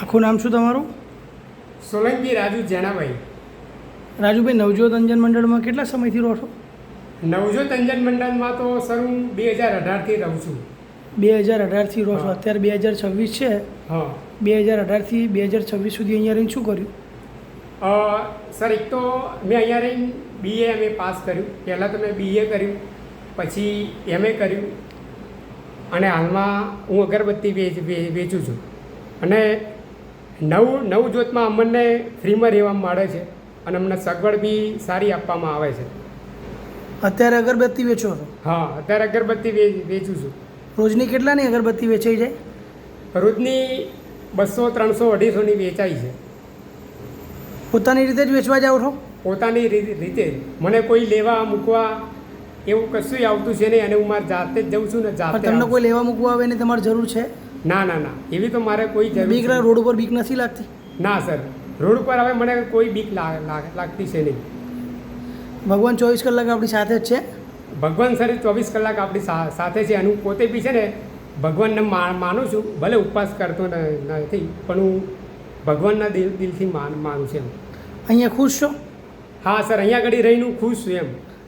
આખું નામ શું તમારું? સોલંકી રાજુ જેણાભાઈ. રાજુભાઈ, નવજોત અંજન મંડળમાં કેટલા સમયથી રહો છો? નવજોત અંજન મંડળમાં તો સર હું 2018થી રહું છું. 2018થી રહો છો. હા. અત્યારે 2026 છે. હા 2018થી 2026 સુધી અહીંયા રહીને શું કર્યું? સર, એક તો મેં અહીંયા રહીને BA પાસ કર્યું. પહેલાં તો મેં BA કર્યું, પછી MA કર્યું, અને હાલમાં હું અગરબત્તી વેચું છું. અને નવજોતમાં અમને ફ્રીમાં રહેવા મળે છે અને અમને સગવડ બી સારી આપવામાં આવે છે. અત્યારે અગરબત્તી વેચો છો? હા, અત્યારે અગરબત્તી વેચું છું. રોજની કેટલાની અગરબત્તી વેચાઈ જાય? રોજની 200, 300, 250ની વેચાય છે. પોતાની રીતે જ વેચવા જાઓ છો? પોતાની રીતે. મને કોઈ લેવા મૂકવા એવું કશું આવતું છે નહીં, અને હું મારે જાતે જ જઉં છું ને પણ જાતે તમને આવું કોઈ લેવા મૂકવા આવે ને તમારે જરૂર છે? છું. ના ના ના, એવી તો મારે કોઈ જરૂર બીક છે. રોડ ઉપર બીક નથી લાગતી? ના સર, રોડ ઉપર હવે મને કોઈ બીક લાગતી છે નહીં. ભગવાન 24 કલાક આપણી સાથે જ છે. ભગવાન સર 24 કલાક આપણી સાથે છે, અને હું પોતે બી છે ને ભગવાનને માનું છું. ભલે ઉપવાસ કરતો નથી, પણ હું ભગવાનના દિલથી માનું છું એમ. અહીંયા ખુશ છો? હા સર, અહીંયા આગળ રહીને હું ખુશ છું એમ.